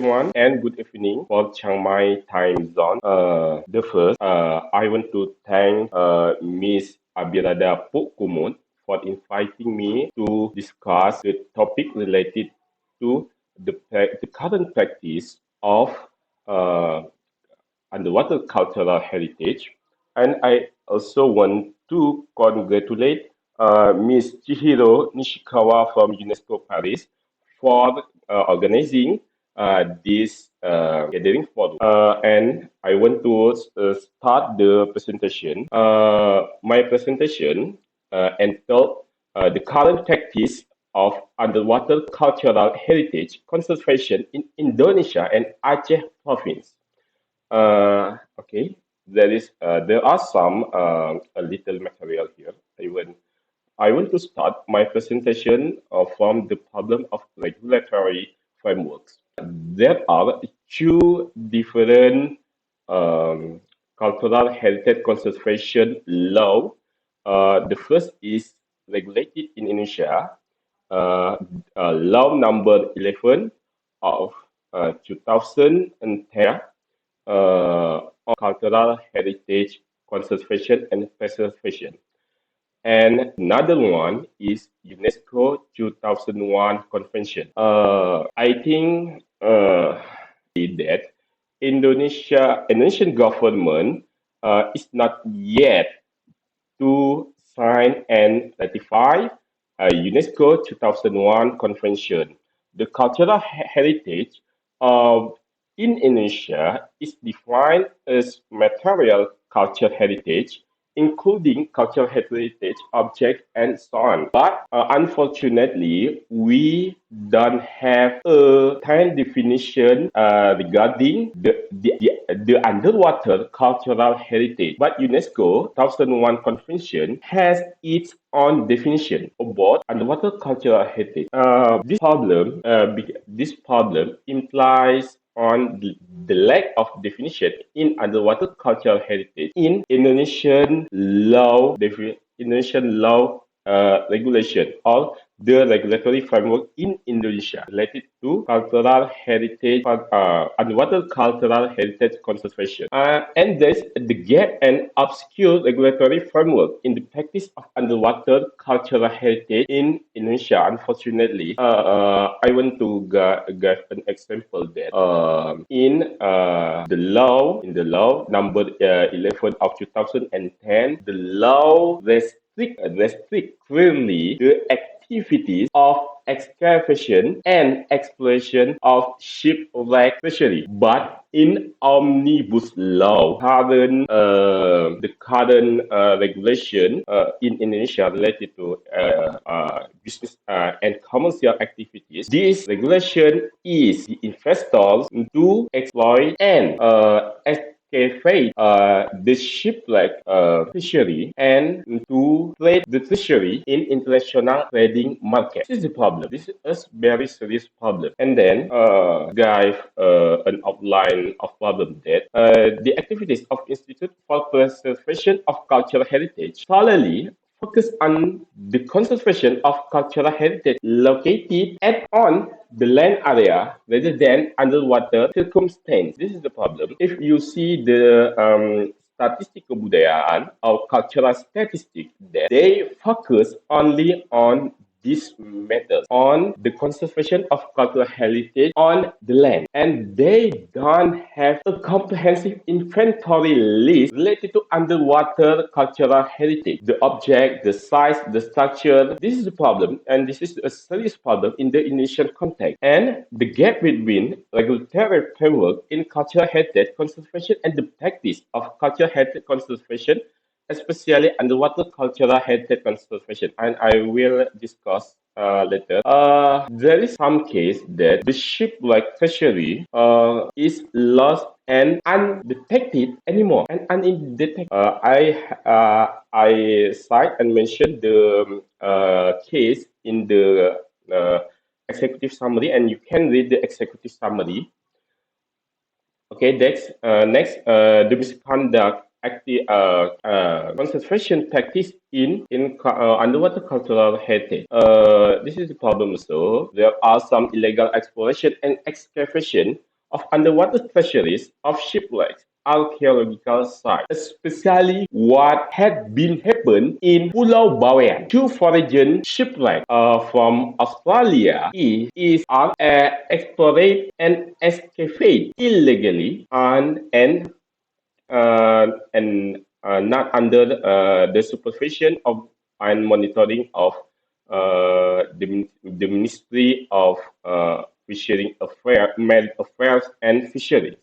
everyone, and good evening for Chiang Mai time zone. The first, I want to thank Miss Abirada Pook for inviting me to discuss the topic related to the current practice of uh, underwater cultural heritage. And I also want to congratulate Ms. Chihiro Nishikawa from UNESCO Paris for organizing this gathering forum. And I want to start the presentation. My presentation entitled the current practice of underwater cultural heritage conservation in Indonesia and Aceh province. Okay, there are some a little material here. I want to start my presentation from the problem of regulatory frameworks. There are two different um, cultural heritage conservation law. The first is regulated in Indonesia, uh, law number 11 of 2010 on cultural heritage conservation and preservation. And another one is UNESCO 2001 Convention. I think that Indonesian government is not yet to sign and ratify UNESCO 2001 Convention. The cultural heritage of in Indonesia is defined as material cultural heritage, including cultural heritage objects and so on. But unfortunately, we don't have a time definition regarding the underwater cultural heritage. But UNESCO 2001 Convention has its own definition about underwater cultural heritage. This problem implies on the lack of definition in underwater cultural heritage in Indonesian law regulation or the regulatory framework in Indonesia related to cultural heritage, underwater cultural heritage conservation. And there's the gap and obscure regulatory framework in the practice of underwater cultural heritage in Indonesia. Unfortunately, I want to give an example that in the law number 11 of 2010, the law restrict clearly the activities of excavation and exploration of shipwreck fishery. But in omnibus law, the current regulation in Indonesia related to business and commercial activities, this regulation is the investors to exploit and excavate the shipwreck fishery and to trade the fishery in international trading market. This is the problem. This is a very serious problem. And then give an outline of problem that the activities of Institute for Preservation of Cultural Heritage solely focus on the conservation of cultural heritage located at on the land area rather than underwater circumstance. This is the problem. If you see the statistik kebudayaan or cultural statistic, that they focus only on this matters on the conservation of cultural heritage on the land, and they don't have a comprehensive inventory list related to underwater cultural heritage, the object, the size, the structure. This is the problem, and this is a serious problem in the Indonesian context. And the gap between regulatory framework in cultural heritage conservation and the practice of cultural heritage conservation, especially underwater cultural heritage conservation, and I will discuss later. There is some case that the shipwreck fishery is lost and undetected anymore and undetected. I cite and mention the case in the executive summary, and you can read the executive summary. Okay, the misconduct conservation practice in underwater cultural heritage. This is the problem. So there are some illegal exploration and excavation of underwater treasuries of shipwrecks, archaeological sites, especially what had been happened in Pulau Bawean. Two foreign shipwrecks from Australia are explored and excavated illegally and not under the supervision of and monitoring of the Ministry of Fishery Affairs, Marine Affairs and Fisheries.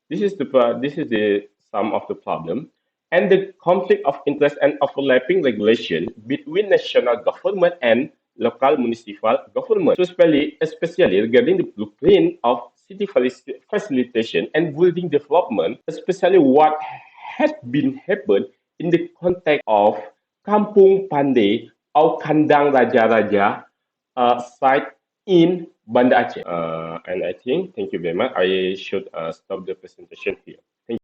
This is the sum of the problem, and the conflict of interest and overlapping regulation between national government and local municipal government. So especially regarding the blueprint of city facilitation and building development, especially what had been happened in the context of Kampung Pandai or Kandang Raja-Raja site in Banda Aceh. And I think, thank you very much. I should stop the presentation here.